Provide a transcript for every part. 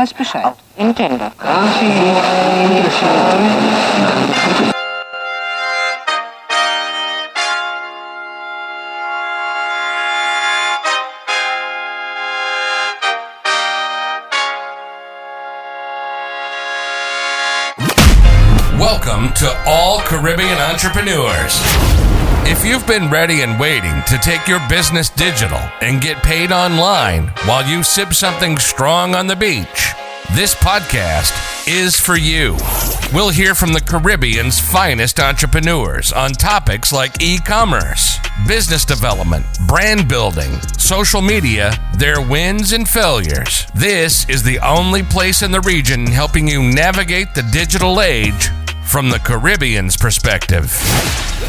Weiß Bescheid. Intendo. Welcome to all Caribbean entrepreneurs. If you've been ready and waiting to take your business digital and get paid online while you sip something strong on the beach, this podcast is for you. We'll hear from the Caribbean's finest entrepreneurs on topics like e-commerce, business development, brand building, social media, their wins and failures. This is the only place in the region helping you navigate the digital age from the Caribbean's perspective.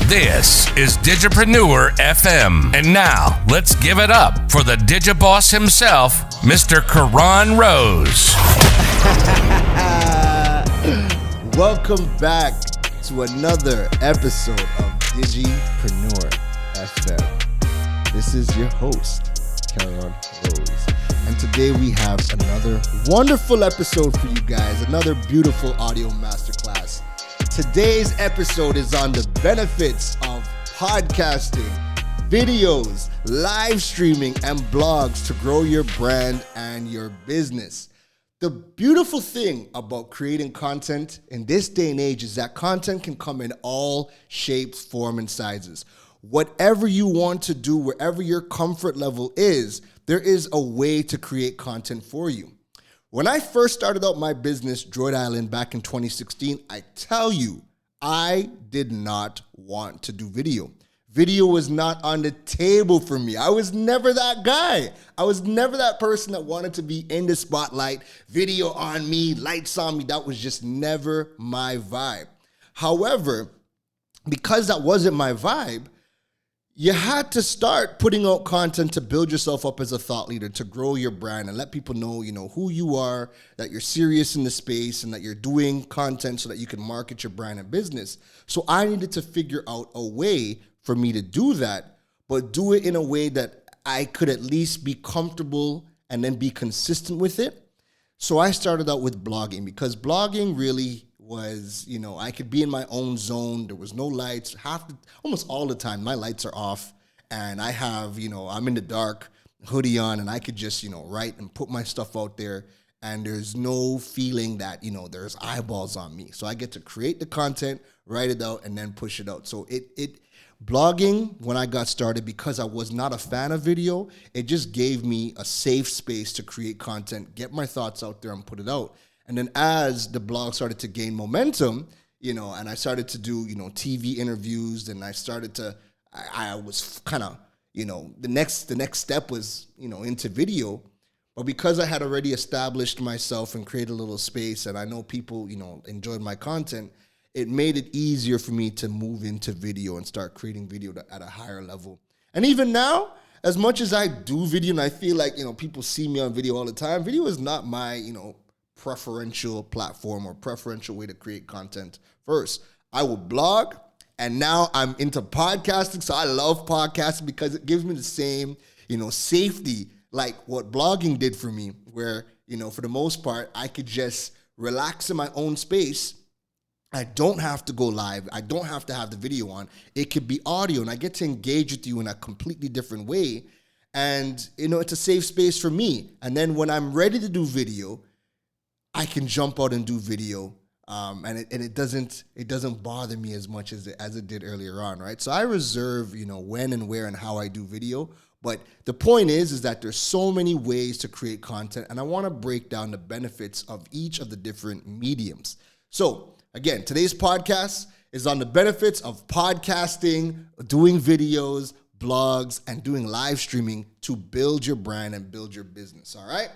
This is Digipreneur FM. And now, let's give it up for the Digiboss himself, Mr. Karan Rose. Welcome back to another episode of Digipreneur FM. This is your host, Karan Rose. And today we have another wonderful episode for you guys, another beautiful audio masterclass. Today's episode is on the benefits of podcasting, videos, live streaming, and blogs to grow your brand and your business. The beautiful thing about creating content in this day and age is that content can come in all shapes, forms, and sizes. Whatever you want to do, wherever your comfort level is, there is a way to create content for you. When I first started out my business, Droid Island, back in 2016, I tell you, I did not want to do video. Video was not on the table for me. I was never that guy. I was never that person that wanted to be in the spotlight, video on me, lights on me. That was just never my vibe. However, because that wasn't my vibe, you had to start putting out content to build yourself up as a thought leader, to grow your brand and let people know, who you are, that you're serious in the space and that you're doing content so that you can market your brand and business. So I needed to figure out a way for me to do that, but do it in a way that I could at least be comfortable and then be consistent with it. So I started out with blogging, because blogging really was, I could be in my own zone. There was no lights. Almost all the time, my lights are off, and I have, I'm in the dark, hoodie on, and I could just, write and put my stuff out there, and there's no feeling that, there's eyeballs on me. So I get to create the content, write it out, and then push it out. So blogging, when I got started, because I was not a fan of video, it just gave me a safe space to create content, get my thoughts out there, and put it out. And then as the blog started to gain momentum, and I started to do, TV interviews, and I started to, I was kind of, the next step was, into video. But because I had already established myself and created a little space, and I know people, enjoyed my content, it made it easier for me to move into video and start creating video at a higher level. And even now, as much as I do video, and I feel like, people see me on video all the time, video is not my, preferential platform or preferential way to create content first. I would blog, and now I'm into podcasting. So I love podcasting because it gives me the same, safety like what blogging did for me, where, for the most part, I could just relax in my own space. I don't have to go live. I don't have to have the video on. It could be audio, and I get to engage with you in a completely different way. And, it's a safe space for me. And then when I'm ready to do video, I can jump out and do video, and it doesn't bother me as much as it did earlier on, right? So I reserve, when and where and how I do video. But the point is that there's so many ways to create content, and I want to break down the benefits of each of the different mediums. So again, today's podcast is on the benefits of podcasting, doing videos, blogs, and doing live streaming to build your brand and build your business, all right?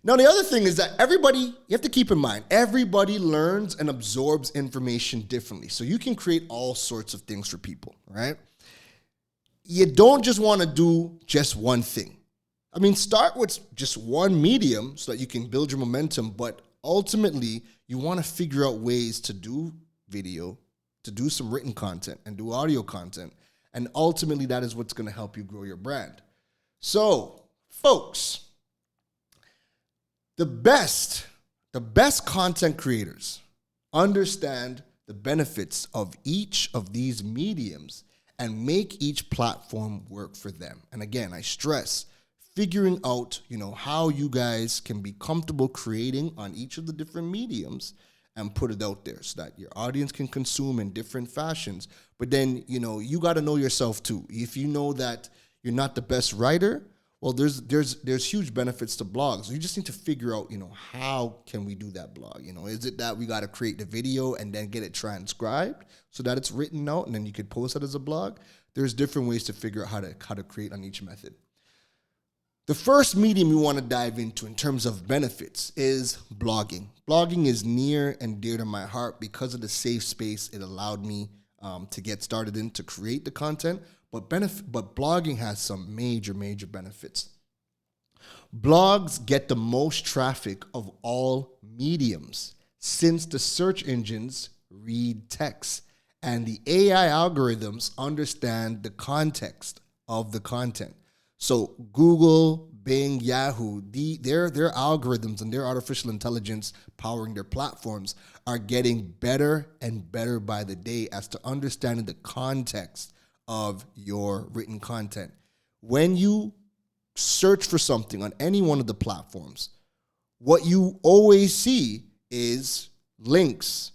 Now, the other thing is that you have to keep in mind, everybody learns and absorbs information differently. So you can create all sorts of things for people, right? You don't just want to do just one thing. I mean, start with just one medium so that you can build your momentum, but ultimately, you want to figure out ways to do video, to do some written content, and do audio content. And ultimately, that is what's going to help you grow your brand. So, folks, The best content creators understand the benefits of each of these mediums and make each platform work for them. And again, I stress figuring out, how you guys can be comfortable creating on each of the different mediums and put it out there so that your audience can consume in different fashions. But then, you got to know yourself too. If you know that you're not the best writer, well, there's huge benefits to blogs. You just need to figure out, how can we do that blog? Is it that we got to create the video and then get it transcribed so that it's written out and then you could post it as a blog? There's different ways to figure out how to create on each method. The first medium we want to dive into in terms of benefits is blogging. Blogging is near and dear to my heart because of the safe space it allowed me to get started in to create the content. But blogging has some major benefits. Blogs get the most traffic of all mediums since the search engines read text and the AI algorithms understand the context of the content. So Google, Bing, Yahoo, their algorithms and their artificial intelligence powering their platforms are getting better and better by the day as to understanding the context of your written content. When you search for something on any one of the platforms, what you always see is links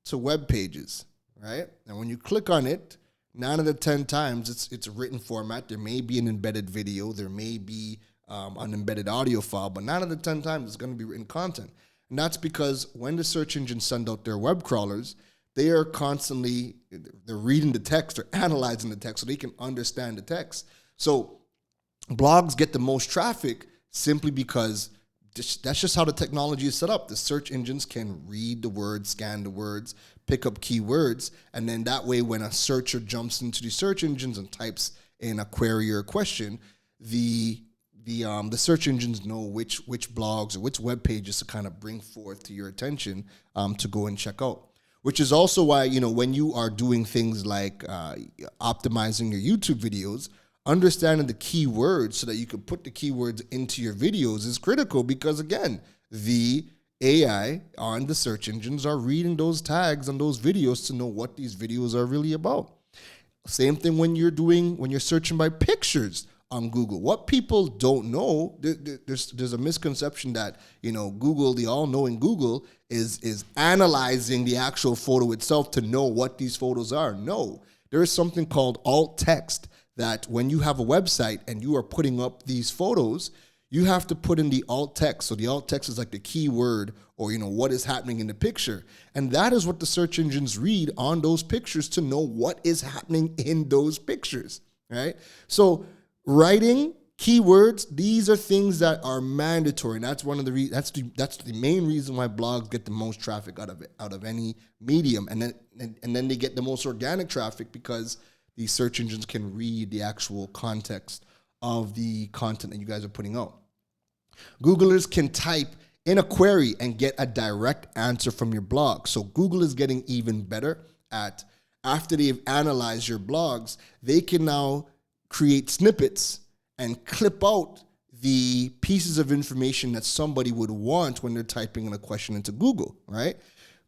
to web pages, right? And when you click on it, 9 out of 10 times it's a written format. There may be an embedded video, there may be an embedded audio file, but 9 out of 10 times it's going to be written content. And that's because when the search engines send out their web crawlers, they are constantly, they're reading the text or analyzing the text so they can understand the text. So blogs get the most traffic simply because that's just how the technology is set up. The search engines can read the words, scan the words, pick up keywords, and then that way when a searcher jumps into the search engines and types in a query or a question, the search engines know which blogs or which web pages to kind of bring forth to your attention to go and check out. Which is also why, when you are doing things like optimizing your YouTube videos, understanding the keywords so that you can put the keywords into your videos is critical because, again, the AI on the search engines are reading those tags on those videos to know what these videos are really about. Same thing when you're searching by pictures on Google. What people don't know, there's a misconception that, Google, the all-knowing Google is analyzing the actual photo itself to know what these photos are. No, there is something called alt text that when you have a website and you are putting up these photos, you have to put in the alt text. So the alt text is like the keyword or, what is happening in the picture. And that is what the search engines read on those pictures to know what is happening in those pictures, right? So writing keywords, these are things that are mandatory. And that's one of the that's the main reason why blogs get the most traffic out of any medium. And then they get the most organic traffic because these search engines can read the actual context of the content that you guys are putting out. Googlers can type in a query and get a direct answer from your blog. So Google is getting even better at, after they've analyzed your blogs, they can now create snippets and clip out the pieces of information that somebody would want when they're typing in a question into Google, right?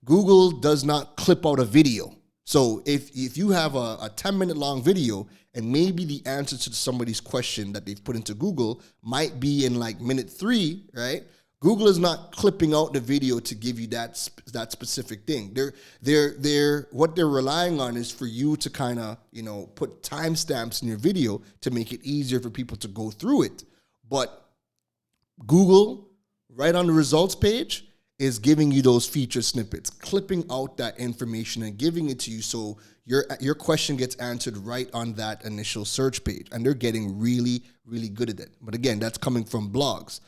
Google does not clip out a video. So if you have a 10-minute long video and maybe the answer to somebody's question that they've put into Google might be in like minute 3, right? Google is not clipping out the video to give you that specific thing. What they're relying on is for you to kind of, put timestamps in your video to make it easier for people to go through it. But Google, right on the results page, is giving you those featured snippets, clipping out that information and giving it to you so your question gets answered right on that initial search page. And they're getting really, really good at it. But again, that's coming from blogs.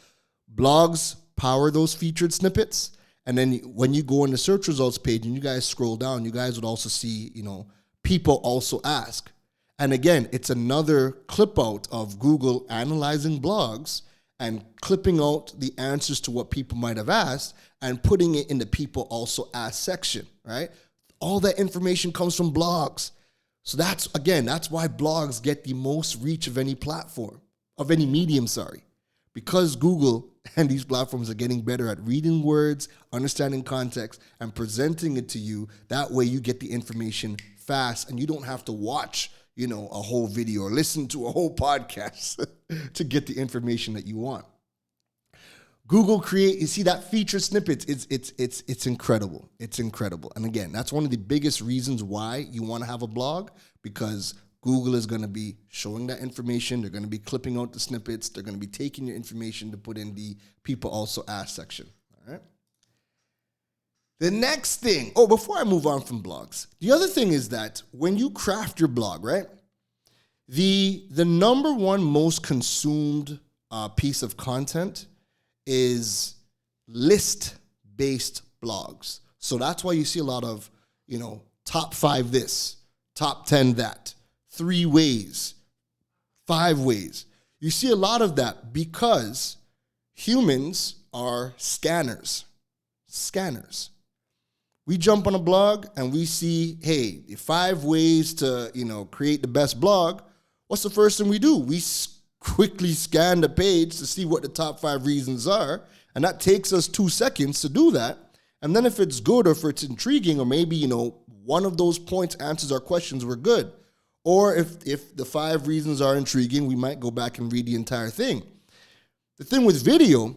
Blogs power those featured snippets. And then when you go on the search results page and you guys scroll down, you guys would also see, people also ask. And again, it's another clip out of Google analyzing blogs and clipping out the answers to what people might have asked and putting it in the people also ask section, right? All that information comes from blogs. So that's why blogs get the most reach of any platform, of any medium, because Google And these platforms are getting better at reading words, understanding context, and presenting it to you. That way you get the information fast and you don't have to watch, a whole video or listen to a whole podcast to get the information that you want. Google Create, you see that feature snippets, it's incredible. It's incredible. And again, that's one of the biggest reasons why you want to have a blog, because Google is going to be showing that information. They're going to be clipping out the snippets. They're going to be taking your information to put in the people also ask section. All right. The next thing, before I move on from blogs, the other thing is that when you craft your blog, right, the number one most consumed piece of content is list-based blogs. So that's why you see a lot of, top 5 this, top 10 that, 3 ways, 5 ways. You see a lot of that because humans are scanners. We jump on a blog and we see, hey, 5 ways to, create the best blog. What's the first thing we do? We quickly scan the page to see what the top 5 reasons are. And that takes us 2 seconds to do that. And then if it's good or if it's intriguing or maybe, one of those points answers our questions, we're good. Or if the 5 reasons are intriguing, we might go back and read the entire thing. The thing with video,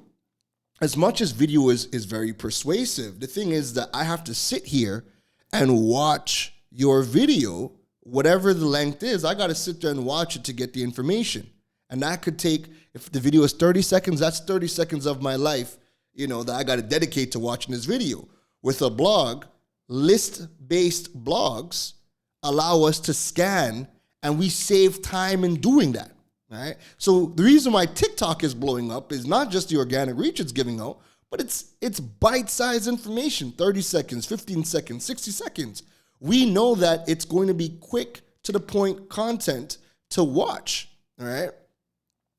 as much as video is very persuasive, the thing is that I have to sit here and watch your video, whatever the length is. I got to sit there and watch it to get the information. And that could take, if the video is 30 seconds, that's 30 seconds of my life, that I got to dedicate to watching this video. With a blog, list-based blogs allow us to scan, and we save time in doing that, right? So the reason why TikTok is blowing up is not just the organic reach it's giving out, but it's bite-sized information, 30 seconds, 15 seconds, 60 seconds. We know that it's going to be quick to the point content to watch, all right?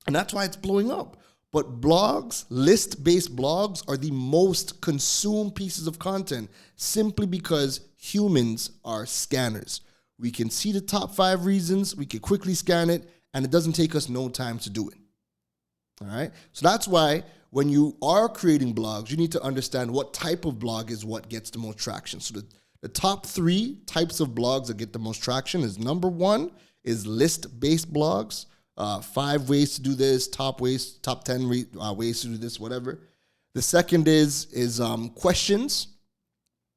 And that's why it's blowing up. But blogs, list-based blogs, are the most consumed pieces of content simply because humans are scanners. We can see the top 5 reasons, we can quickly scan it, and it doesn't take us no time to do it. All right? So that's why when you are creating blogs, you need to understand what type of blog is what gets the most traction. So the top 3 types of blogs that get the most traction is, number 1 is list-based blogs. 5 ways to do this, top 10 ways to do this, whatever. The second is questions.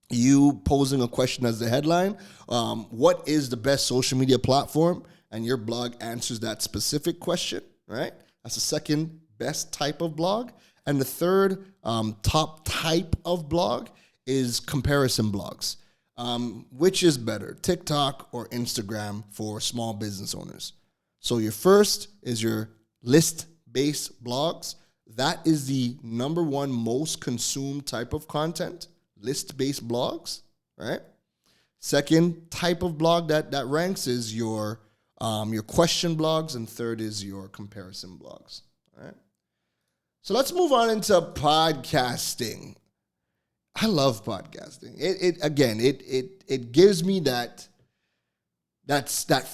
You posing a question as the headline. What is the best social media platform? And your blog answers that specific question, right? That's the second best type of blog. And the third top type of blog is comparison blogs. Which is better, TikTok or Instagram for small business owners? So your first is your list-based blogs. That is the number 1 most consumed type of content, list-based blogs, right? Second type of blog that ranks is your question blogs, and third is your comparison blogs, all right? So let's move on into podcasting. I love podcasting. It gives me that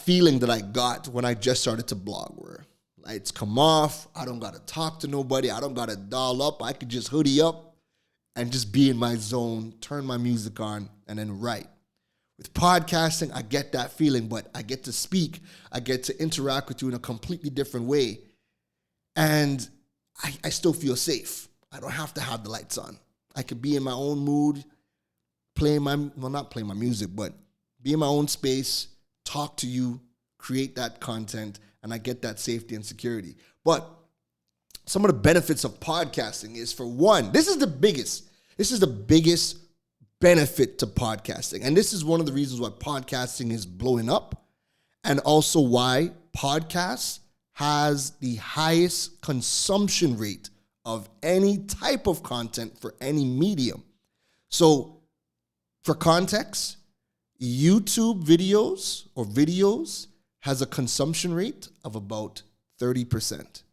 feeling that I got when I just started to blog, where lights come off, I don't got to talk to nobody, I don't got to dial up, I could just hoodie up and just be in my zone, turn my music on, and then write. With podcasting, I get that feeling, but I get to speak, I get to interact with you in a completely different way, and I still feel safe. I don't have to have the lights on. I could be in my own mood, not playing my music, but be in my own space, talk to you, create that content, and I get that safety and security. But some of the benefits of podcasting is, for one, this is the biggest benefit to podcasting. And this is one of the reasons why podcasting is blowing up, and also why podcasts has the highest consumption rate of any type of content for any medium. So for context, YouTube videos has a consumption rate of about 30%.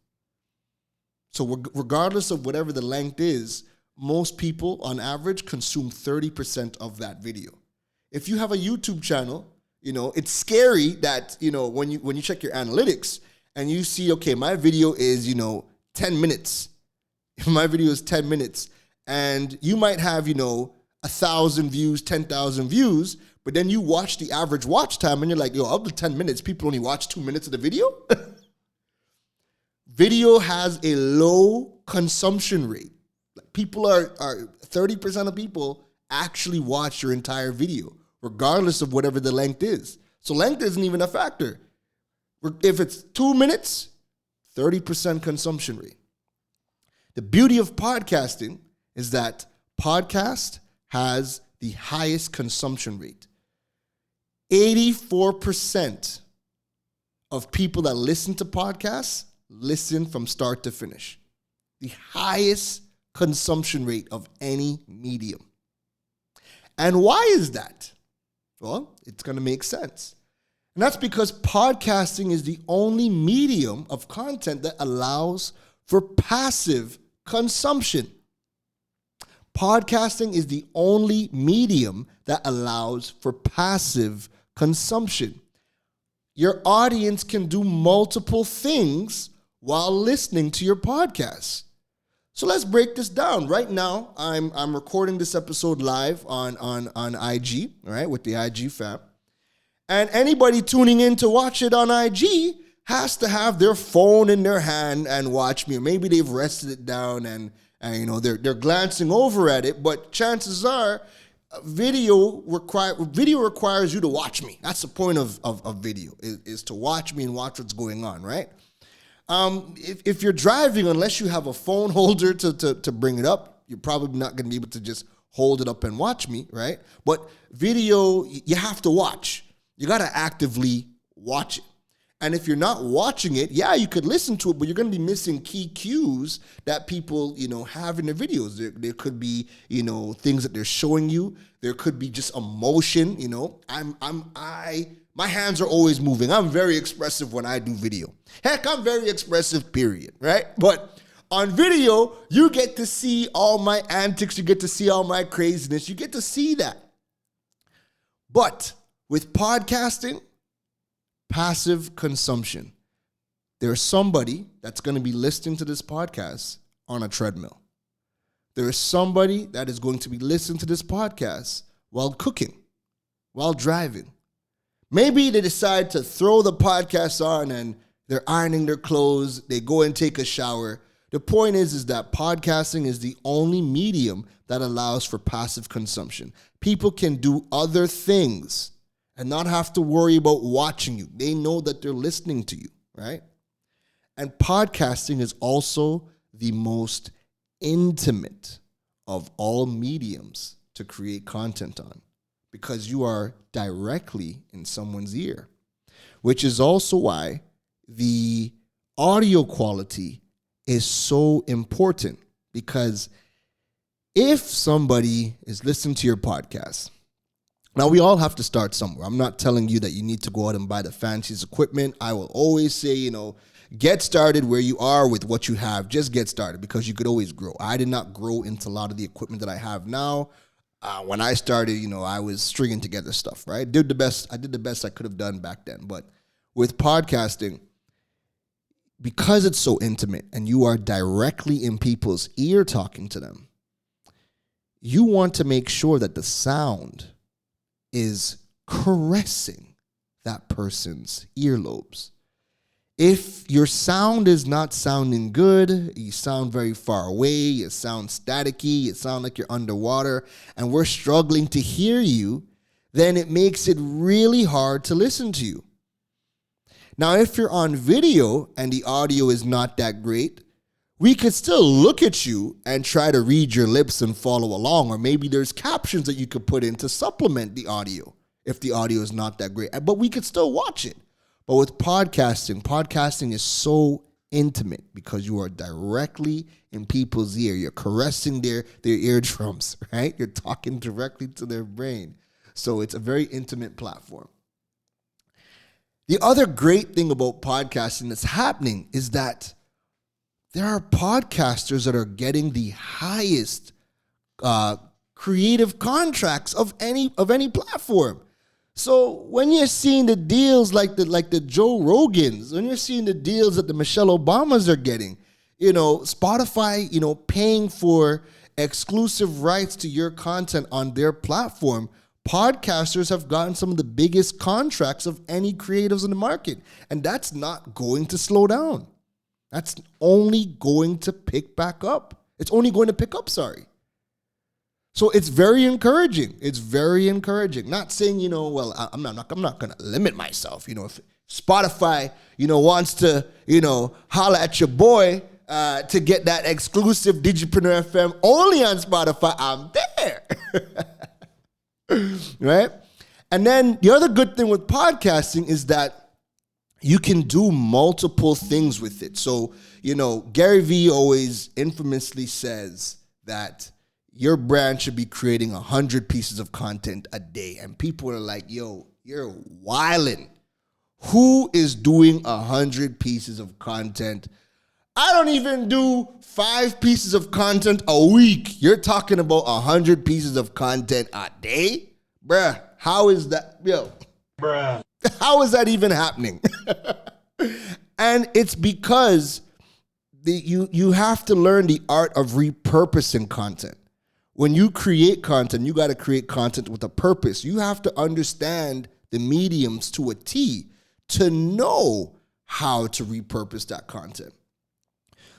So regardless of whatever the length is, most people on average consume 30% of that video. If you have a YouTube channel, it's scary that, when you check your analytics and you see, okay, my video is, 10 minutes. My video is 10 minutes and you might have, 1,000 views, 10,000 views, but then you watch the average watch time and you're like, of the 10 minutes, people only watch 2 minutes of the video. Video has a low consumption rate. People are 30% of people actually watch your entire video, regardless of whatever the length is. So length isn't even a factor. If it's 2 minutes, 30% consumption rate. The beauty of podcasting is that podcast has the highest consumption rate. 84% of people that listen to podcasts listen from start to finish. The highest consumption rate of any medium. And why is that? Well, it's going to make sense. And that's because podcasting is the only medium of content that allows for passive consumption. Podcasting is the only medium that allows for passive consumption. Your audience can do multiple things while listening to your podcast. So let's break this down. Right now, I'm recording this episode live on IG, all right, with the IG fam. And anybody tuning in to watch it on IG has to have their phone in their hand and watch me. Or maybe they've rested it down and they're glancing over at it. But chances are, video requires you to watch me. That's the point of video, is to watch me and watch what's going on, right? If you're driving, unless you have a phone holder to bring it up, you're probably not going to be able to just hold it up and watch me, right? But video, you have to watch. You got to actively watch it. And if you're not watching it, yeah, you could listen to it, but you're going to be missing key cues that people, have in their videos. There could be, things that they're showing you. There could be just emotion, my hands are always moving. I'm very expressive when I do video. Heck, I'm very expressive, period, right? But on video, you get to see all my antics. You get to see all my craziness. You get to see that. But with podcasting, passive consumption. There's somebody that's going to be listening to this podcast on a treadmill. There is somebody that is going to be listening to this podcast while cooking, while driving. Maybe they decide to throw the podcast on and they're ironing their clothes. They go and take a shower. The point is that podcasting is the only medium that allows for passive consumption. People can do other things and not have to worry about watching you. They know that they're listening to you, right? And podcasting is also the most intimate of all mediums to create content on, because you are directly in someone's ear, which is also why the audio quality is so important. Because if somebody is listening to your podcast, now we all have to start somewhere. I'm not telling you that you need to go out and buy the fanciest equipment. I will always say, get started where you are with what you have. Just get started, because you could always grow. I did not grow into a lot of the equipment that I have now. When I started, I was stringing together stuff, right? I did the best I could have done back then. But with podcasting, because it's so intimate and you are directly in people's ear talking to them, you want to make sure that the sound is caressing that person's earlobes. If your sound is not sounding good, you sound very far away, you sound staticky, you sound like you're underwater, and we're struggling to hear you, then it makes it really hard to listen to you. Now, if you're on video and the audio is not that great, we could still look at you and try to read your lips and follow along, or maybe there's captions that you could put in to supplement the audio if the audio is not that great, but we could still watch it. But with podcasting is so intimate because you are directly in people's ear. You're caressing their eardrums, right? You're talking directly to their brain. So it's a very intimate platform. The other great thing about podcasting that's happening is that there are podcasters that are getting the highest creative contracts of any platform. So when you're seeing the deals like the Joe Rogans, when you're seeing the deals that the Michelle Obamas are getting, Spotify, paying for exclusive rights to your content on their platform, podcasters have gotten some of the biggest contracts of any creatives in the market. And that's not going to slow down. That's only going to pick back up. It's only going to pick up, sorry. So it's very encouraging. It's very encouraging. Not saying, I'm not going to limit myself. If Spotify, wants to, holler at your boy to get that exclusive Digipreneur FM only on Spotify, I'm there. Right? And then the other good thing with podcasting is that you can do multiple things with it. So, Gary Vee always infamously says that your brand should be creating 100 pieces of content a day. And people are like, yo, you're wildin'. Who is doing 100 pieces of content? I don't even do 5 pieces of content a week. You're talking about 100 pieces of content a day? Bruh, how is that? Yo. Bruh. How is that even happening? And it's because you have to learn the art of repurposing content. When you create content, you got to create content with a purpose. You have to understand the mediums to a T to know how to repurpose that content.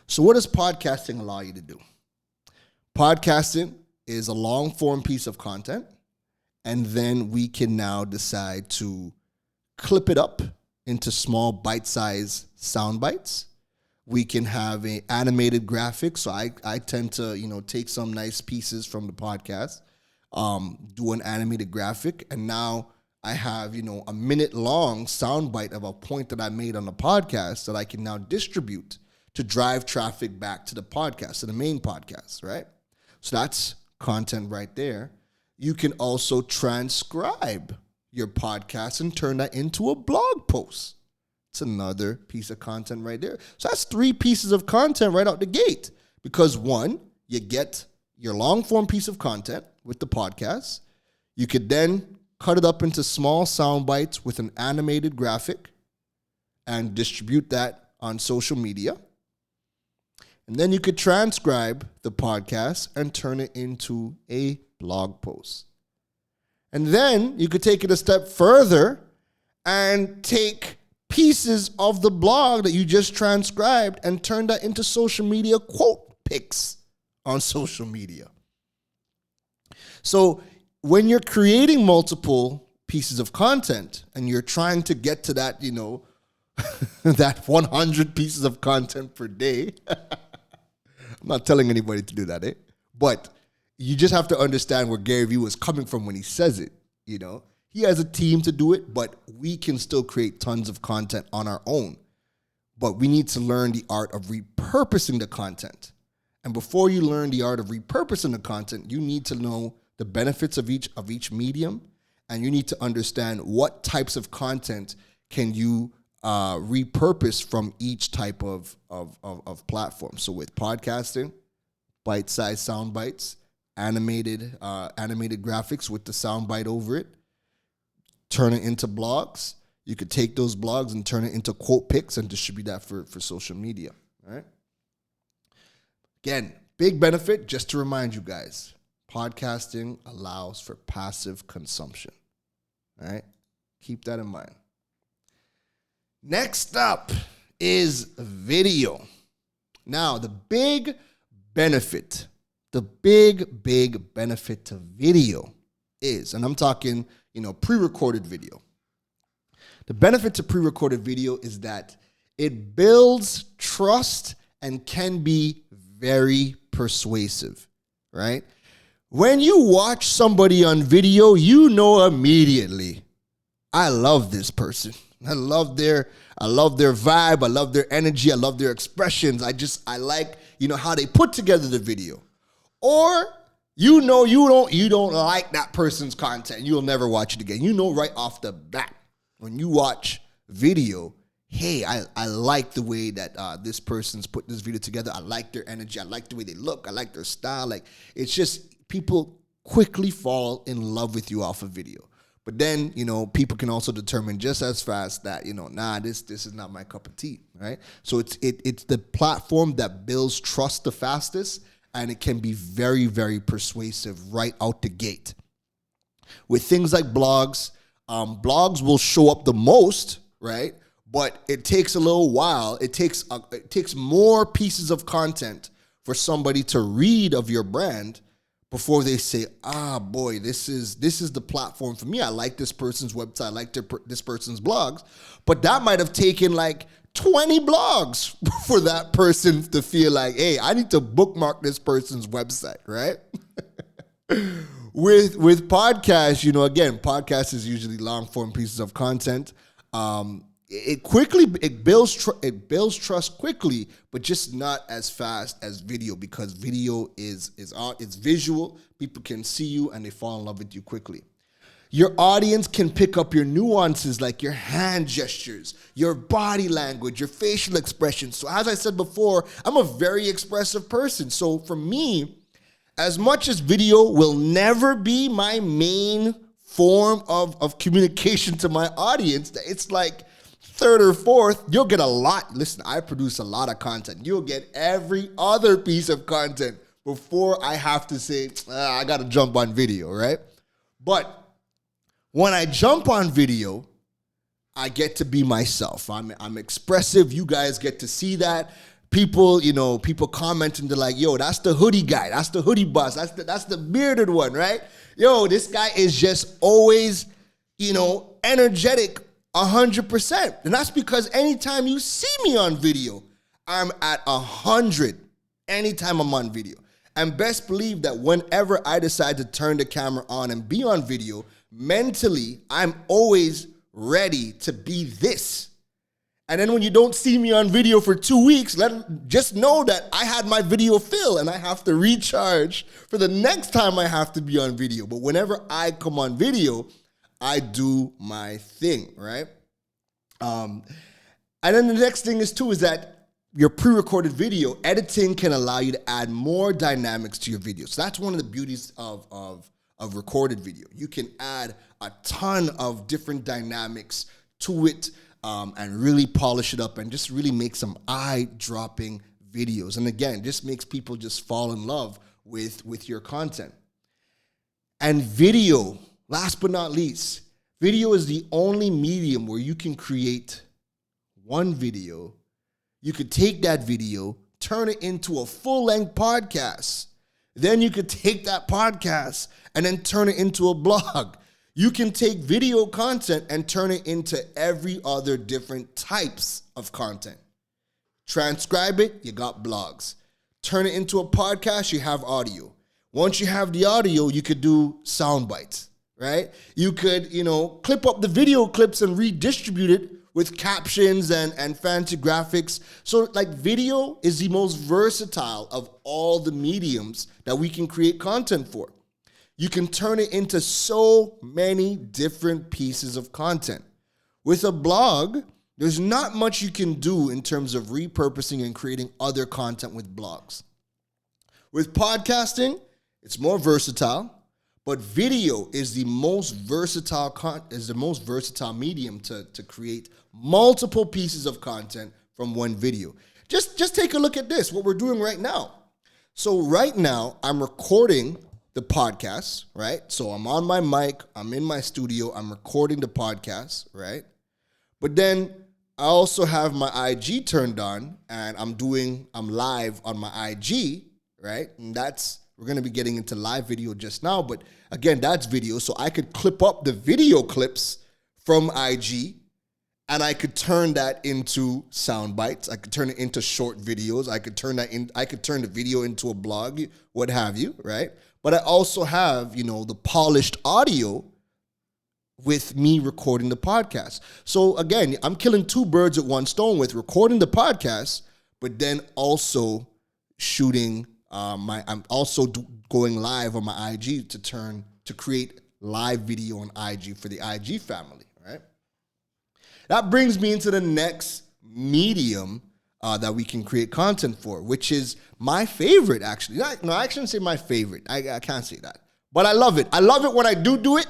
So what does podcasting allow you to do? Podcasting is a long form piece of content, and then we can now decide to clip it up into small bite-sized sound bites. We can have an animated graphic. So I tend to, take some nice pieces from the podcast, do an animated graphic, and now I have, a minute-long sound bite of a point that I made on the podcast that I can now distribute to drive traffic back to the podcast, to the main podcast, right? So that's content right there. You can also transcribe your podcast and turn that into a blog post. It's another piece of content right there. So that's 3 pieces of content right out the gate. Because 1, you get your long form piece of content with the podcast. You could then cut it up into small sound bites with an animated graphic and distribute that on social media. And then you could transcribe the podcast and turn it into a blog post. And then you could take it a step further and take pieces of the blog that you just transcribed and turn that into social media quote pics on social media. So when you're creating multiple pieces of content and you're trying to get to that, that 100 pieces of content per day, I'm not telling anybody to do that, But you just have to understand where Gary Vee was coming from when he says it, He has a team to do it, but we can still create tons of content on our own. But we need to learn the art of repurposing the content. And before you learn the art of repurposing the content, you need to know the benefits of each medium, and you need to understand what types of content can you repurpose from each type of platform. So with podcasting, bite-sized sound bites, animated graphics with the sound bite over it, turn it into blogs. You could take those blogs and turn it into quote pics and distribute that for social media. All right. Again, big benefit, just to remind you guys, podcasting allows for passive consumption. All right. Keep that in mind. Next up is video. Now, the big benefit to video is, and I'm talking, pre-recorded video. The benefit to pre-recorded video is that it builds trust and can be very persuasive, right? When you watch somebody on video, you know immediately, I love this person. I love their vibe. I love their energy. I love their expressions. I like, how they put together the video. Or you don't like that person's content. You'll never watch it again. You know right off the bat when you watch video, hey, I like the way that this person's put this video together. I like their energy. I like the way they look. I like their style. Like, it's just people quickly fall in love with you off of video. But then, people can also determine just as fast that, this is not my cup of tea, right? So it's the platform that builds trust the fastest, and it can be very, very persuasive right out the gate. With things like blogs, blogs will show up the most, right? But it takes a little while. It takes more pieces of content for somebody to read of your brand before they say, boy, this is the platform for me. I like this person's website. I like this person's blogs. But that might have taken like 20 blogs for that person to feel like, hey, I need to bookmark this person's website, right? With podcasts, again, podcast is usually long form pieces of content. It builds trust quickly, but just not as fast as video, because video it's visual. People can see you and they fall in love with you quickly. Your audience can pick up your nuances, like your hand gestures, your body language, your facial expressions. So as I said before, I'm a very expressive person. So for me, as much as video will never be my main form of communication to my audience, it's like third or fourth, you'll get a lot. Listen, I produce a lot of content. You'll get every other piece of content before I have to say, I got to jump on video, right? But when I jump on video, I get to be myself. I'm expressive. You guys get to see that. People comment and they're like, yo, that's the hoodie guy. That's the hoodie boss. That's the bearded one, right? Yo, this guy is just always, energetic 100%. And that's because anytime you see me on video, I'm at 100 anytime I'm on video. And best believe that whenever I decide to turn the camera on and be on video, mentally, I'm always ready to be this. And then when you don't see me on video for 2 weeks, just know that I had my video fill and I have to recharge for the next time I have to be on video. But whenever I come on video, I do my thing, right? And then the next thing is that your pre-recorded video editing can allow you to add more dynamics to your video. So that's one of the beauties of recorded video. You can add a ton of different dynamics to it and really polish it up and just really make some eye-dropping videos. And again, just makes people just fall in love with your content. And video, last but not least, video is the only medium where you can create one video. You could take that video, turn it into a full-length podcast. Then you could take that podcast and then turn it into a blog. You can take video content and turn it into every other different types of content. Transcribe it, you got blogs. Turn it into a podcast, you have audio. Once you have the audio, you could do sound bites, right? You could, clip up the video clips and redistribute it with captions and fancy graphics. So video is the most versatile of all the mediums that we can create content for. You can turn it into so many different pieces of content. With a blog, there's not much you can do in terms of repurposing and creating other content with blogs. With podcasting, it's more versatile. But video is the most versatile medium to create multiple pieces of content from one video. Just take a look at this, what we're doing right now. So right now, I'm recording the podcast, right? So I'm on my mic, I'm in my studio, I'm recording the podcast, right? But then I also have my IG turned on and I'm live on my IG, right? And we're going to be getting into live video just now, but again, that's video. So I could clip up the video clips from IG and I could turn that into sound bites. I could turn it into short videos. I could turn the video into a blog, what have you, right? But I also have, the polished audio with me recording the podcast. So again, I'm killing two birds with one stone with recording the podcast, but then also shooting I'm also going live on my IG to create live video on IG for the IG family, right? That brings me into the next medium that we can create content for, which is my favorite, actually. No, I shouldn't say my favorite. I can't say that. But I love it. I love it when I do it.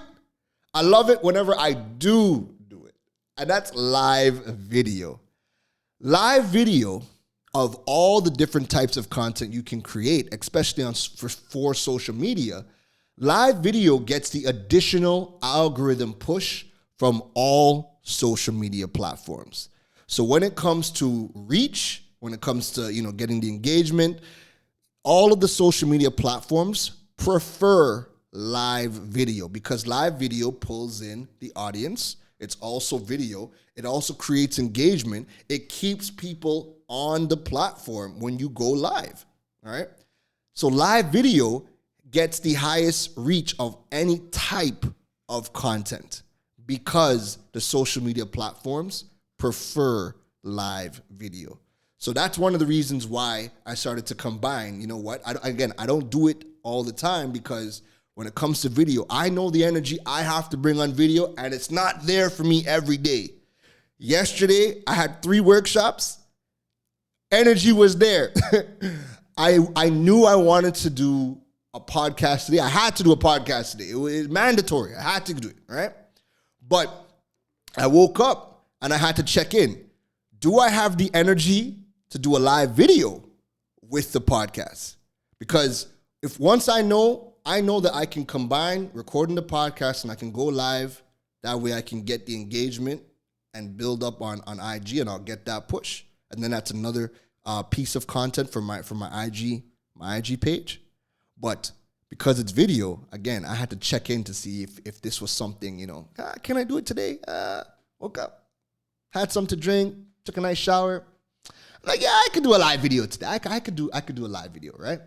I love it whenever I do it. And that's live video. Live video of all the different types of content you can create, especially for social media, live video gets the additional algorithm push from all social media platforms. So when it comes to reach, when it comes to, getting the engagement, all of the social media platforms prefer live video because live video pulls in the audience. It's also video. It also creates engagement. It keeps people on the platform when you go live, all right? So live video gets the highest reach of any type of content because the social media platforms prefer live video. So that's one of the reasons why I started to combine. You know what? I don't do it all the time because when it comes to video, I know the energy I have to bring on video, and it's not there for me every day. Yesterday, I had 3 workshops. Energy was there. I knew I wanted to do a podcast today. I had to do a podcast today. It was mandatory. I had to do it, right? But I woke up and I had to check in. Do I have the energy to do a live video with the podcast? Because once I know that I can combine recording the podcast and I can go live. That way I can get the engagement and build up on IG, and I'll get that push. And then that's another piece of content for my IG page. But because it's video, again, I had to check in to see if this was something, can I do it today? Woke up, had something to drink, took a nice shower. I'm like, yeah, I could do a live video today. I could do a live video, right?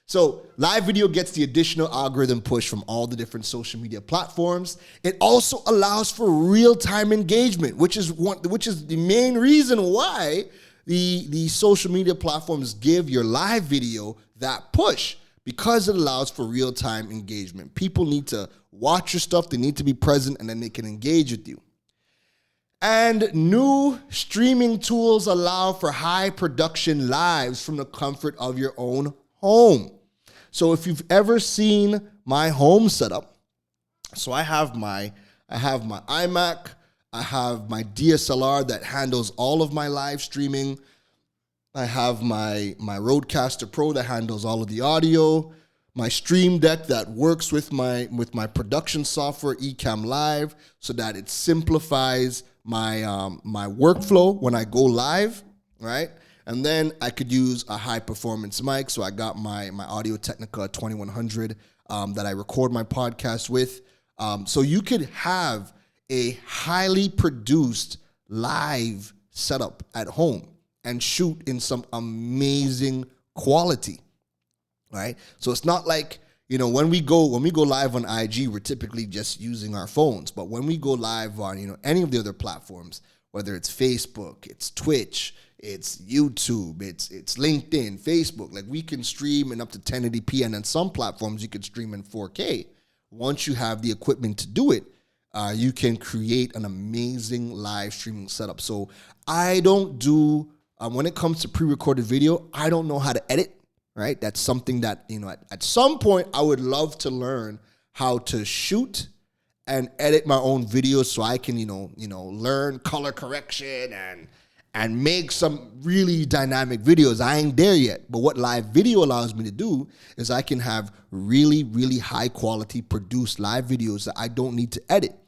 So live video gets the additional algorithm push from all the different social media platforms. It also allows for real-time engagement, which is the main reason why the social media platforms give your live video that push, because it allows for real-time engagement. People need to watch your stuff, they need to be present, and then they can engage with you. And new streaming tools allow for high production lives from the comfort of your own home. So if you've ever seen my home setup, so I have my iMac, I have my DSLR that handles all of my live streaming. I have my Rodecaster Pro that handles all of the audio, my Stream Deck that works with my production software Ecamm Live so that it simplifies my workflow when I go live, right? And then I could use a high-performance mic. So I got my Audio-Technica 2100 that I record my podcast with. So you could have a highly produced live setup at home and shoot in some amazing quality, right? So it's not like, when we go live on IG, we're typically just using our phones. But when we go live on, any of the other platforms, whether it's Facebook, it's Twitch, it's YouTube, it's LinkedIn, Facebook. Like, we can stream in up to 1080p, and on some platforms you can stream in 4K. Once you have the equipment to do it, you can create an amazing live streaming setup. So I don't do, when it comes to pre-recorded video, I don't know how to edit, right? That's something that, at some point I would love to learn how to shoot and edit my own videos so I can, learn color correction and make some really dynamic videos. I ain't there yet. But what live video allows me to do is I can have really, really high quality produced live videos that I don't need to edit,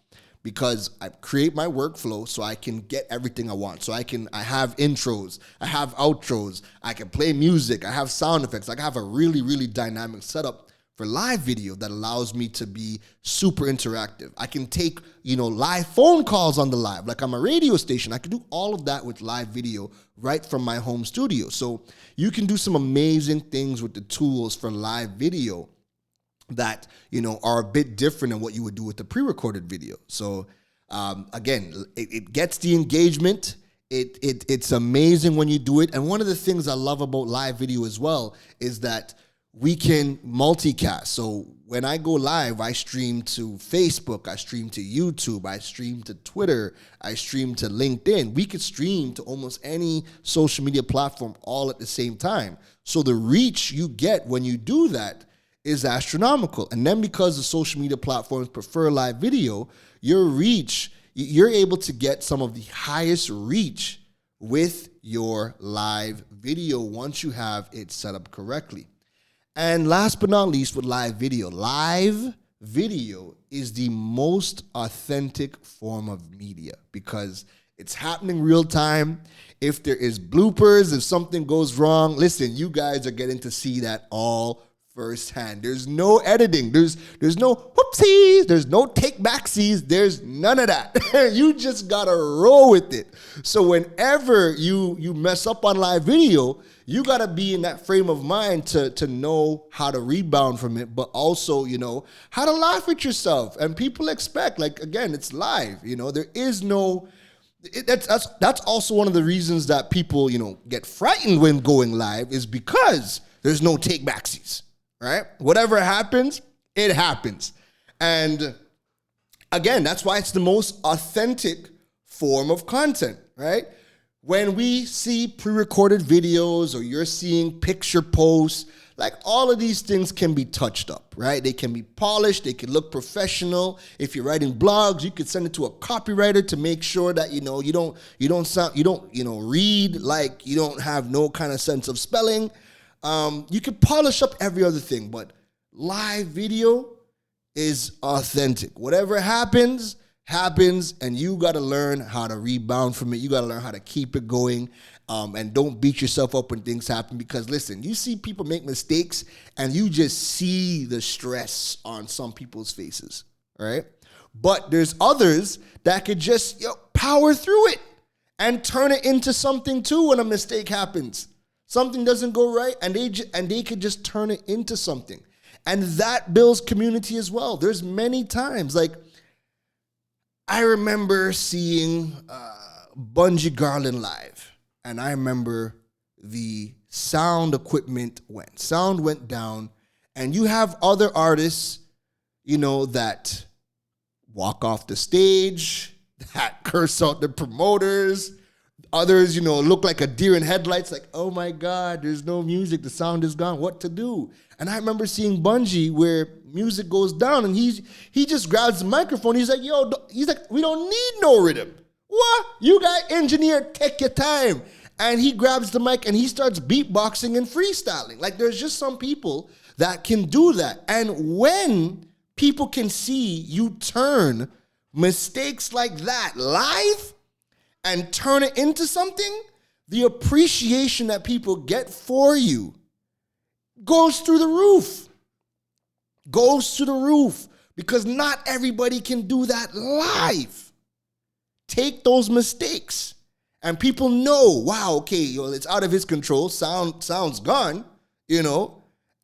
because I create my workflow so I can get everything I want. So I have intros, I have outros, I can play music, I have sound effects. I have a really, really dynamic setup for live video that allows me to be super interactive. I can take, live phone calls on the live, like I'm a radio station. I can do all of that with live video right from my home studio. So you can do some amazing things with the tools for live video that, are a bit different than what you would do with the pre-recorded video. So again, it gets the engagement. It's amazing when you do it. And one of the things I love about live video as well is that we can multicast. So when I go live, I stream to Facebook, I stream to YouTube, I stream to Twitter, I stream to LinkedIn. We could stream to almost any social media platform all at the same time. So the reach you get when you do that is astronomical. And then because the social media platforms prefer live video, you're able to get some of the highest reach with your live video once you have it set up correctly. And last but not least, with live video is the most authentic form of media because it's happening real time. If there is bloopers, if something goes wrong, listen, you guys are getting to see that all firsthand. There's no editing. There's no whoopsies. There's no take backsies. There's none of that. You just gotta roll with it. So whenever you mess up on live video, you gotta be in that frame of mind to know how to rebound from it, but also, how to laugh at yourself. And people expect, again, it's live. There is no. That's also one of the reasons that people, get frightened when going live is because there's no take backsies. Right? Whatever happens, it happens. And again, that's why it's the most authentic form of content, right? When we see pre-recorded videos or you're seeing picture posts, all of these things can be touched up, right? They can be polished. They can look professional. If you're writing blogs, you could send it to a copywriter to make sure that, you don't read like you don't have no kind of sense of spelling. You can polish up every other thing, but live video is authentic. Whatever happens, and you got to learn how to rebound from it. You got to learn how to keep it going, and don't beat yourself up when things happen because, listen, you see people make mistakes, and you just see the stress on some people's faces, right? But there's others that could just power through it and turn it into something too when a mistake happens. Something doesn't go right, and they could just turn it into something. And that builds community as well. There's many times, I remember seeing Bungie Garland live, and I remember the sound equipment went down, and you have other artists, that walk off the stage, that curse out the promoters. Others, look like a deer in headlights, oh my God, there's no music, the sound is gone, what to do? And I remember seeing Bungie where music goes down and he just grabs the microphone, he's like, we don't need no rhythm. What? You got engineer, take your time. And he grabs the mic and he starts beatboxing and freestyling. There's just some people that can do that. And when people can see you turn mistakes like that live, and turn it into something, the appreciation that people get for you goes through the roof. Because not everybody can do that live. Take those mistakes. And people know, wow, okay, it's out of his control. Sound's gone,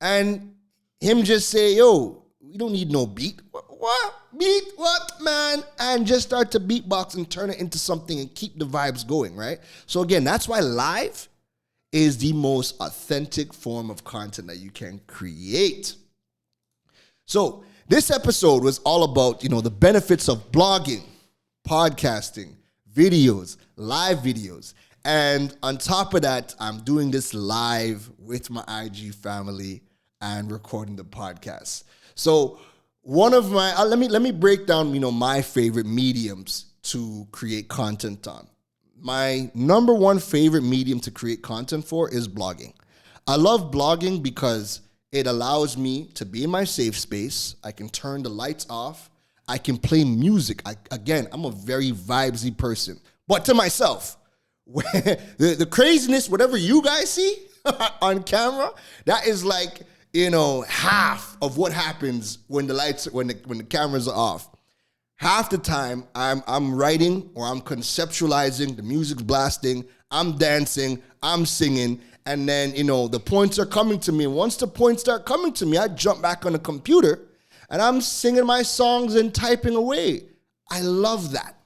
and him just say, we don't need no beat. What? Beat? What, man? And just start to beatbox and turn it into something and keep the vibes going, right? So again, that's why live is the most authentic form of content that you can create. So this episode was all about, the benefits of blogging, podcasting, videos, live videos. And on top of that, I'm doing this live with my IG family and recording the podcast. So one of my, let me break down, my favorite mediums to create content on. My number one favorite medium to create content for is blogging. I love blogging because it allows me to be in my safe space. I can turn the lights off. I can play music. I'm a very vibesy person, but to myself. The craziness, whatever you guys see on camera, that is half of what happens when the cameras are off. Half the time I'm writing or I'm conceptualizing, the music's blasting, I'm dancing, I'm singing, and then the points are coming to me. And once the points start coming to me, I jump back on the computer and I'm singing my songs and typing away. I love that.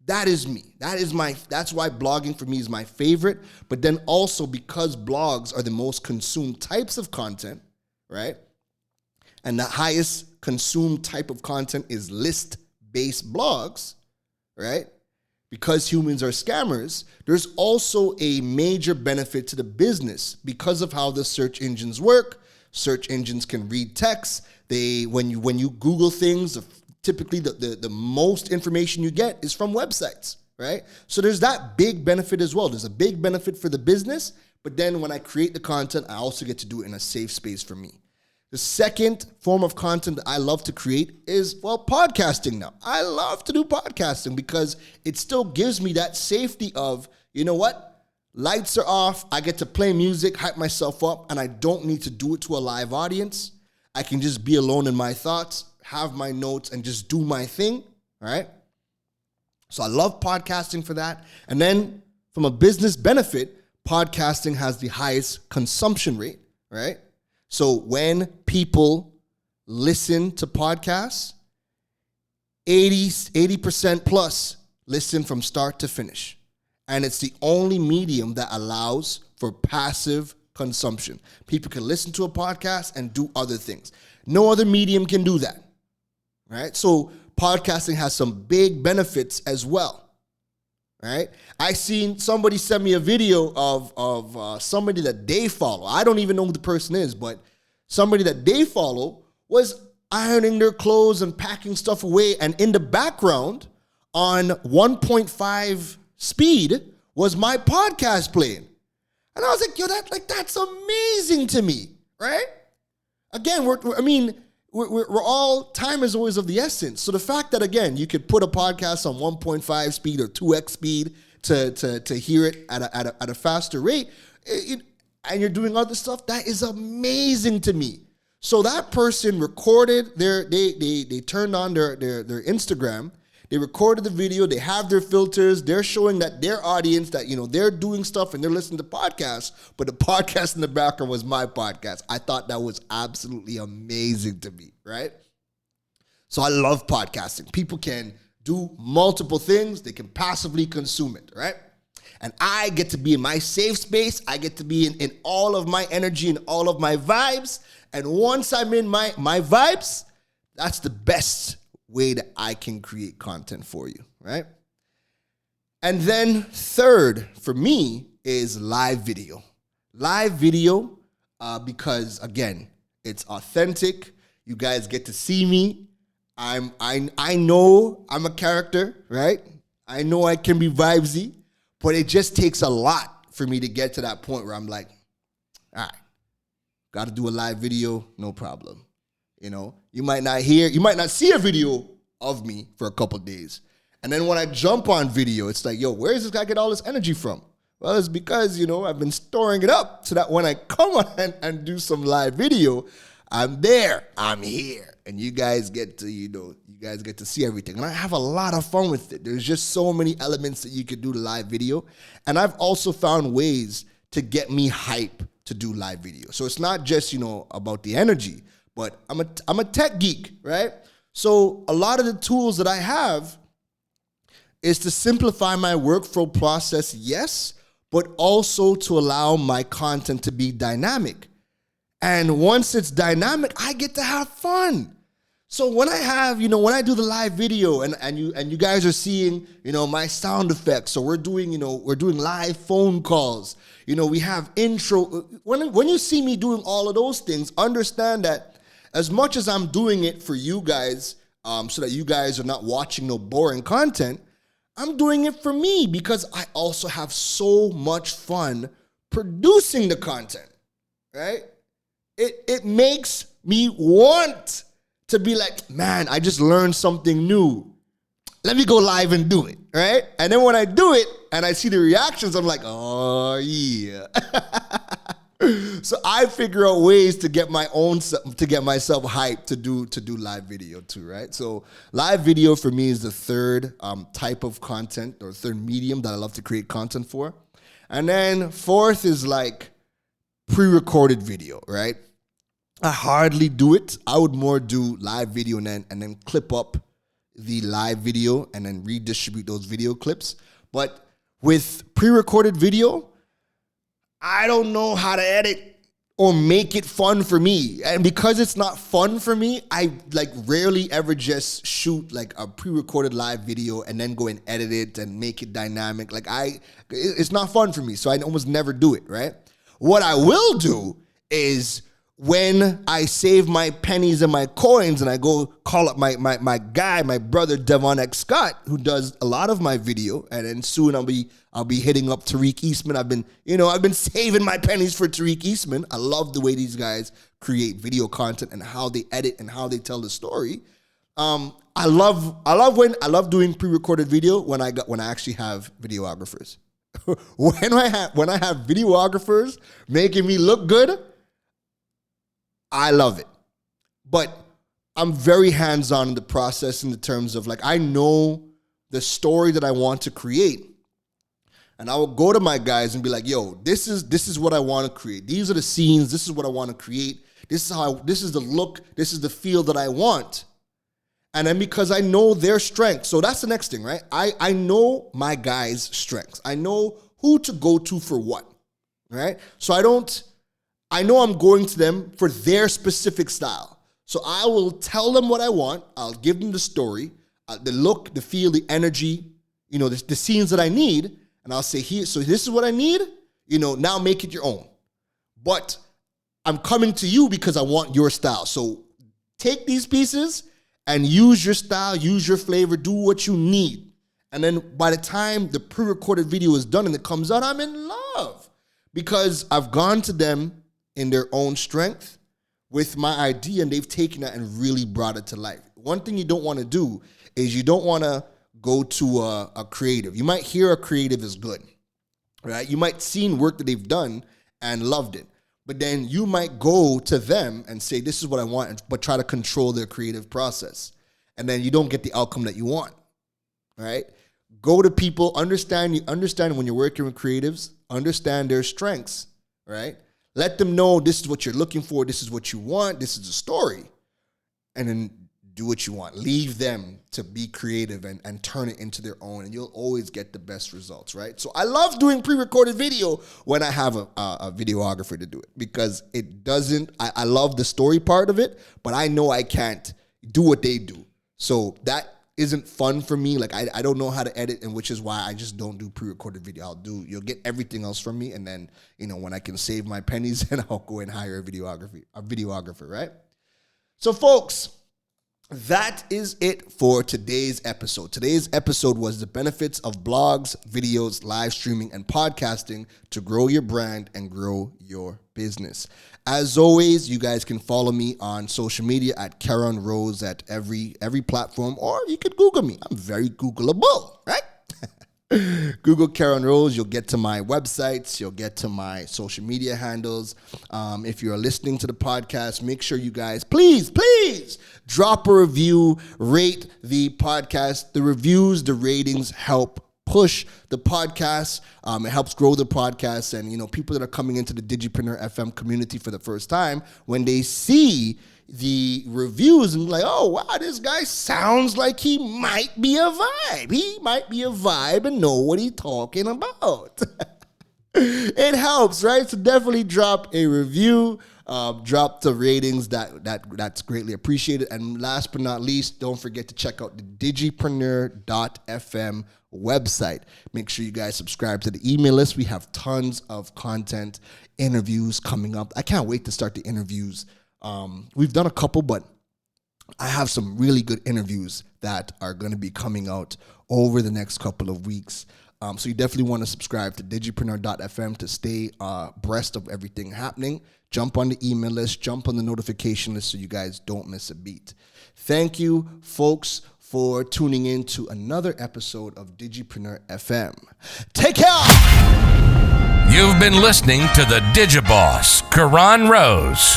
That is me. That's why blogging for me is my favorite. But then also because blogs are the most consumed types of content, right? And the highest consumed type of content is list-based blogs, right? Because humans are scammers, there's also a major benefit to the business because of how the search engines work. Search engines can read text. When you Google things, typically the most information you get is from websites, right? So there's that big benefit as well. There's a big benefit for the business, but then when I create the content, I also get to do it in a safe space for me. The second form of content that I love to create is, podcasting now. I love to do podcasting because it still gives me that safety of, you know what? Lights are off. I get to play music, hype myself up, and I don't need to do it to a live audience. I can just be alone in my thoughts, have my notes, and just do my thing, all right? So I love podcasting for that. And then from a business benefit, podcasting has the highest consumption rate, right? So when people listen to podcasts, 80% plus listen from start to finish. And it's the only medium that allows for passive consumption. People can listen to a podcast and do other things. No other medium can do that, right? So podcasting has some big benefits as well, right? I seen somebody send me a video of somebody that they follow. I don't even know who the person is, but somebody that they follow was ironing their clothes and packing stuff away, and in the background on 1.5 speed was my podcast playing. And I was like, that's amazing to me, right? Again, we're all, time is always of the essence. So the fact that, again, you could put a podcast on 1.5 speed or 2x speed to hear it at a faster rate, and you're doing other stuff, that is amazing to me. So that person recorded they turned on their Instagram, they recorded the video, they have their filters, they're showing that their audience that, they're doing stuff and they're listening to podcasts, but the podcast in the background was my podcast. I thought that was absolutely amazing to me, right? So I love podcasting. People can do multiple things. They can passively consume it, right? And I get to be in my safe space. I get to be in all of my energy and all of my vibes. And once I'm in my vibes, that's the best way that I can create content for you, right? And then third for me is live video. Live video, because again, it's authentic. You guys get to see me. I know I'm a character, right? I know I can be vibesy, but it just takes a lot for me to get to that point where I'm like, all right, got to do a live video, no problem. You might not see a video of me for a couple days. And then when I jump on video, it's like, where does this guy get all this energy from? Well, it's because, I've been storing it up so that when I come on and do some live video, I'm there, I'm here. And you guys get to see everything. And I have a lot of fun with it. There's just so many elements that you could do to live video. And I've also found ways to get me hype to do live video. So it's not just, about the energy, but I'm a tech geek, right? So a lot of the tools that I have is to simplify my workflow process, yes, but also to allow my content to be dynamic. And once it's dynamic, I get to have fun. So when I have, when I do the live video and you guys are seeing, my sound effects. So we're doing live phone calls. We have intro. When you see me doing all of those things, understand that as much as I'm doing it for you guys, so that you guys are not watching no boring content, I'm doing it for me because I also have so much fun producing the content, right? It makes me want to be like, man, I just learned something new. Let me go live and do it, right? And then when I do it and I see the reactions, I'm like, oh yeah. So I figure out ways to get myself hyped to do live video too, right? So live video for me is the third type of content or third medium that I love to create content for. And then fourth is like pre-recorded video, right? I hardly do it. I would more do live video and then clip up the live video and then redistribute those video clips. But with pre-recorded video, I don't know how to edit or make it fun for me. And because it's not fun for me, I rarely ever just shoot like a pre-recorded live video and then go and edit it and make it dynamic. It's not fun for me, so I almost never do it, right? What I will do is when I save my pennies and my coins and I go call up my guy, my brother Devon X Scott, who does a lot of my video, and then soon I'll be hitting up Tariq Eastman. I've been saving my pennies for Tariq Eastman. I love the way these guys create video content and how they edit and how they tell the story. I love doing pre-recorded video when I actually have videographers. when I have videographers making me look good, I love it. But I'm very hands-on in the process in the terms of, like, I know the story that I want to create. And I will go to my guys and be like, yo, this is what I want to create. These are the scenes. This is what I want to create. This is the look. This is the feel that I want. And then because I know their strengths. So that's the next thing, right? I know my guys' strengths. I know who to go to for what, right? So I know I'm going to them for their specific style. So I will tell them what I want. I'll give them the story, the look, the feel, the energy, the scenes that I need. And I'll say, here, so this is what I need. Now make it your own. But I'm coming to you because I want your style. So take these pieces and use your style, use your flavor, do what you need. And then by the time the pre-recorded video is done and it comes out, I'm in love. Because I've gone to them in their own strength with my idea, and they've taken that and really brought it to life. One thing you don't want to do is you don't want to go to a creative. You might hear a creative is good, right? You might seen work that they've done and loved it. But then you might go to them and say, this is what I want, but try to control their creative process. And then you don't get the outcome that you want, right? Go to people, understand when you're working with creatives, understand their strengths, right? Let them know this is what you're looking for, this is what you want, this is the story. And then do what you want. Leave them to be creative and turn it into their own, and you'll always get the best results, right? So I love doing pre-recorded video when I have a videographer to do it, because I love the story part of it, but I know I can't do what they do. So that isn't fun for me. Like, I don't know how to edit, and which is why I just don't do pre-recorded video. You'll get everything else from me, and then, when I can save my pennies, then I'll go and hire a videographer, right? So folks, that is it for today's episode. Today's episode was the benefits of blogs, videos, live streaming, and podcasting to grow your brand and grow your business. As always, you guys can follow me on social media at Karen Rose at every platform, or you could Google me. I'm very Googleable, right? Google Karen Rose. You'll get to my websites. You'll get to my social media handles. If you're listening to the podcast, make sure you guys, please drop a review, rate the podcast. The reviews, the ratings help push the podcast. It helps grow the podcast. And, people that are coming into the Digipreneur FM community for the first time, when they see the reviews and like, oh, wow, this guy sounds like he might be a vibe. He might be a vibe and know what he's talking about. It helps, right? So definitely drop a review, drop the ratings. That's greatly appreciated. And last but not least, don't forget to check out the digipreneur.fm website. Make sure you guys subscribe to the email list. We have tons of content, interviews coming up. I can't wait to start the interviews. We've done a couple, but I have some really good interviews that are going to be coming out over the next couple of weeks. So you definitely want to subscribe to digipreneur.fm to stay abreast of everything happening. Jump on the email list, jump on the notification list so you guys don't miss a beat. Thank you, folks, for tuning in to another episode of Digipreneur FM. Take care! You've been listening to the Digiboss, Karen Rose.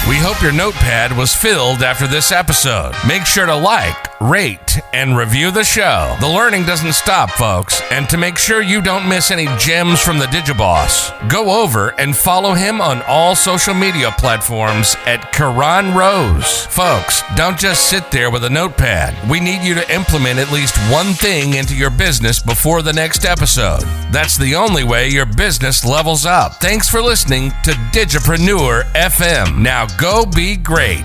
We hope your notepad was filled after this episode. Make sure to like, rate, and review the show. The learning doesn't stop, folks. And to make sure you don't miss any gems from the Digiboss, go over and follow him on all social media platforms at Karen Rose. Folks, don't just sit there with a notepad. We need you to implement at least one thing into your business before the next episode. That's the only way your business levels up. Thanks for listening to Digipreneur FM. Now go be great.